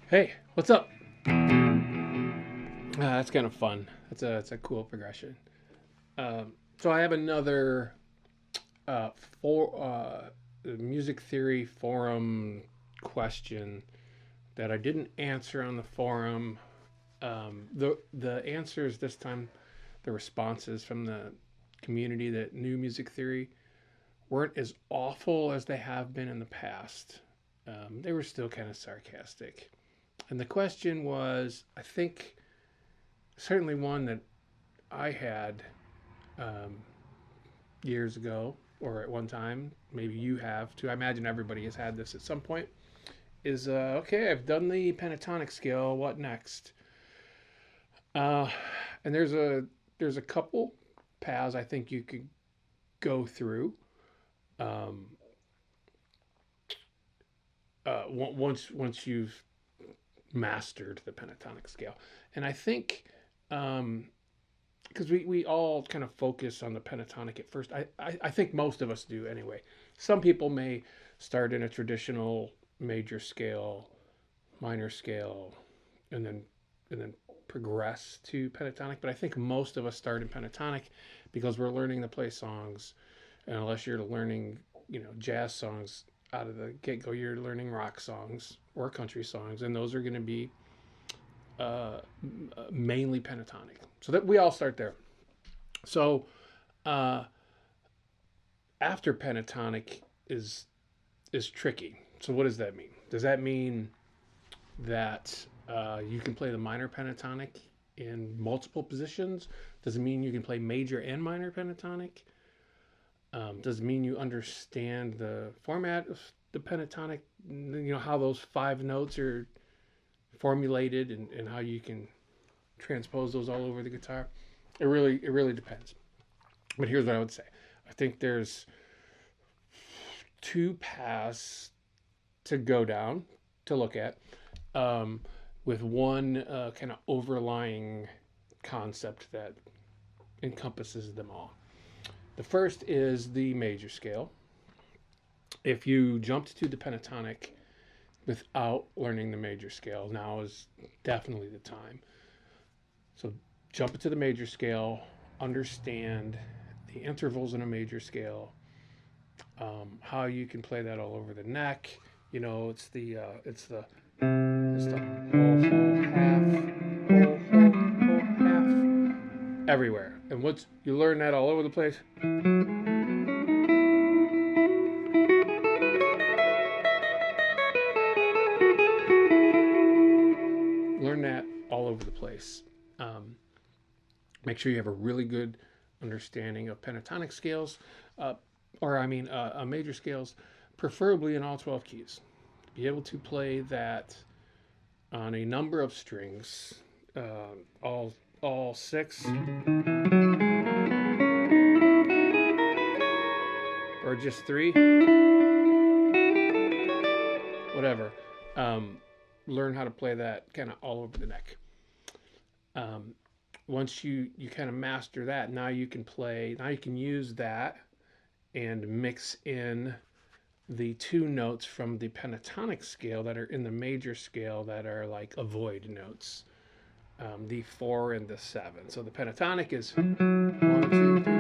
Hey, what's up? That's kind of fun. That's a cool progression. So I have another uh, for music theory forum question that I didn't answer on the forum. The answers this time, the responses from the community that knew music theory weren't as awful as they have been in the past. They were still kind of sarcastic. And the question was, I think, certainly one that I had um, years ago or at one time. Maybe you have too. I imagine everybody has had this at some point. Is okay, I've done the pentatonic scale. What next? Uh, and there's a couple paths I think you could go through. Um, once you've mastered the pentatonic scale, and I think because we all kind of focus on the pentatonic at first. I think most of us do anyway. Some people may start in a traditional major scale, minor scale, and then progress to pentatonic. But I think most of us start in pentatonic because we're learning to play songs, and unless you're learning, jazz songs out of the get go, you're learning rock songs or country songs, and those are going to be uh, mainly pentatonic. So that we all start there. So uh, after pentatonic is tricky. So what does that mean? Does that mean that you can play the minor pentatonic in multiple positions? Does it mean you can play major and minor pentatonic? Does it mean you understand the format of the pentatonic? How those five notes are formulated and how you can transpose those all over the guitar. It really depends. But here's what I would say. I think there's two paths to go down to look at, um, with one kind of overlying concept that encompasses them all. The first is the major scale. If you jumped to the pentatonic without learning the major scale, now is definitely the time. So jump into the major scale, understand the intervals in a major scale, how you can play that all over the neck. It's the whole half everywhere. And once you learn that all over the place, learn that all over the place. Um, Make sure you have a really good understanding of pentatonic scales, uh, major scales, preferably in all 12 keys. Be able to play that on a number of strings, all six, or just three, whatever. Um, Learn how to play that kind of all over the neck. Um, Once you kind of master that, now you can play. Now you can use that and mix in the two notes from the pentatonic scale that are in the major scale that are like avoid notes, the four and the seven. So the pentatonic is one, two, three.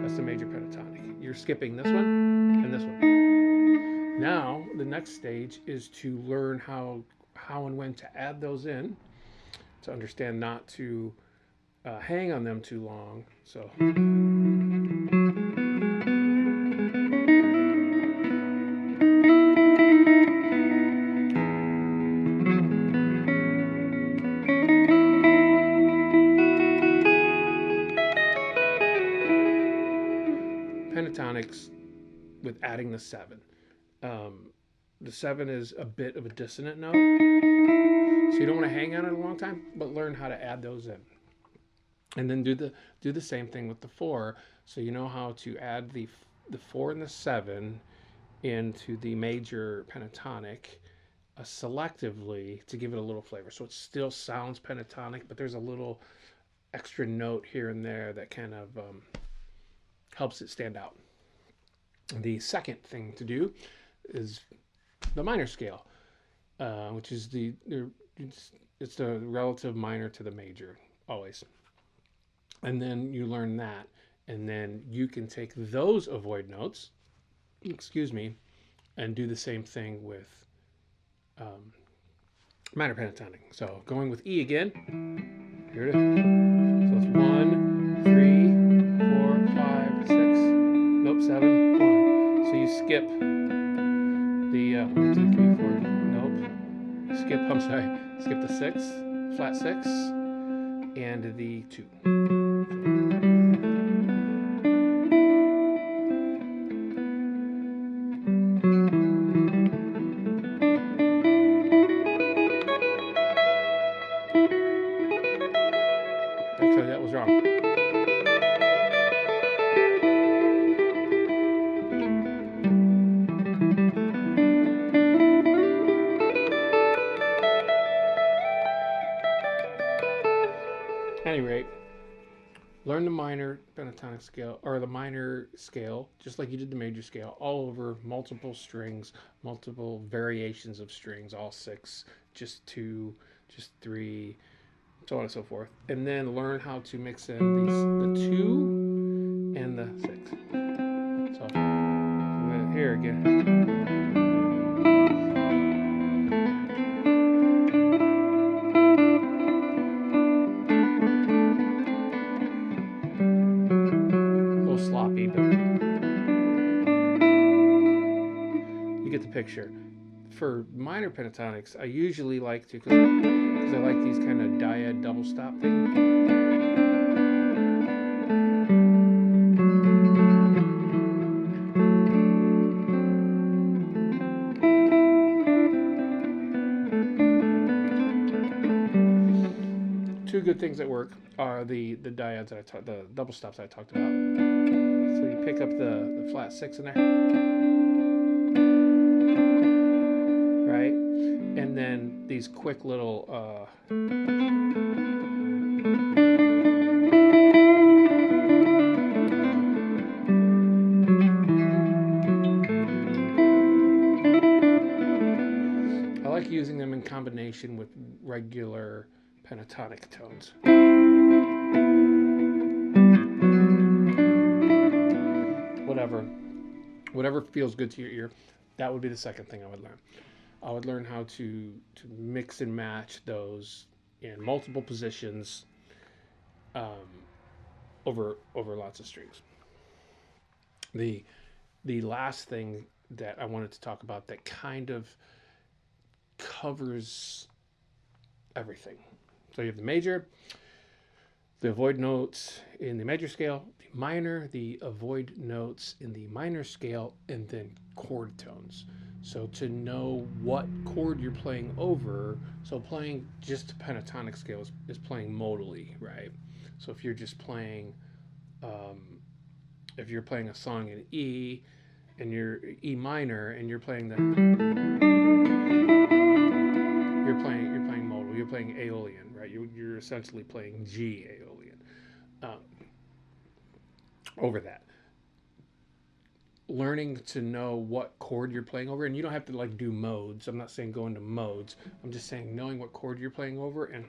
That's the major pentatonic. You're skipping this one and this one. Now the next stage is to learn how and when to add those in, to understand not to hang on them too long. So pentatonics with adding the seven. Um, the seven is a bit of a dissonant note, so you don't want to hang on it a long time, but learn how to add those in, and then do the same thing with the four. So you know how to add the four and the seven into the major pentatonic selectively to give it a little flavor. So it still sounds pentatonic, but there's a little extra note here and there that kind of helps it stand out. The second thing to do is the minor scale, which is it's the relative minor to the major always. And then you learn that, and then you can take those avoid notes, excuse me, and do the same thing with minor pentatonic. So going with E again. Here it is. So it's 1, 3, 4, 5, 6. Nope, 7, 1. So you skip the 1, 2, 3, 4. Nope. Skip. I'm sorry. Skip the 6, flat 6, and the 2. Actually, that was wrong. At any rate, learn the minor pentatonic scale, or the minor scale, just like you did the major scale, all over multiple strings, multiple variations of strings, all 6, just 2, just 3, so on and so forth. And then learn how to mix in the 2 and the 6. So here again. Sloppy, but you get the picture. For minor pentatonics, I usually like to, because I like these kind of dyad double stop things. Two good things that work are the dyads that the double stops I talked about. So you pick up the flat 6 in there, right? And then these quick little I like using them in combination with regular pentatonic tones. Whatever feels good to your ear, that would be the second thing I would learn. I would learn how to mix and match those in multiple positions over lots of strings. The last thing that I wanted to talk about that kind of covers everything. So you have the major, the avoid notes in the major scale, the minor, the avoid notes in the minor scale, and then chord tones. So to know what chord you're playing over, so playing just pentatonic scale is playing modally, right? So if you're just playing, if you're playing a song in E, and you're E minor, and you're playing you're playing modal, you're playing Aeolian, right? You're essentially playing G Aeolian over that. Learning to know what chord you're playing over, and you don't have to like do modes. I'm not saying go into modes. I'm just saying knowing what chord you're playing over and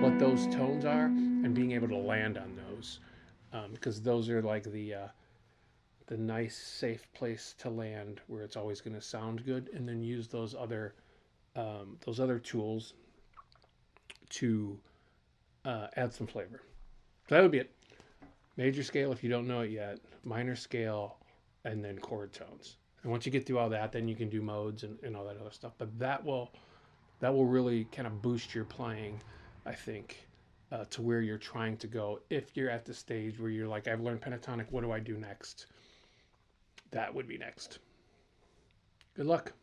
what those tones are, and being able to land on those, because those are like the nice safe place to land where it's always going to sound good, and then use those other tools to add some flavor. So that would be it. Major scale, if you don't know it yet, minor scale, and then chord tones. And once you get through all that, then you can do modes and all that other stuff. But that will really kind of boost your playing, I think, to where you're trying to go. If you're at the stage where you're like, I've learned pentatonic, what do I do next? That would be next. Good luck.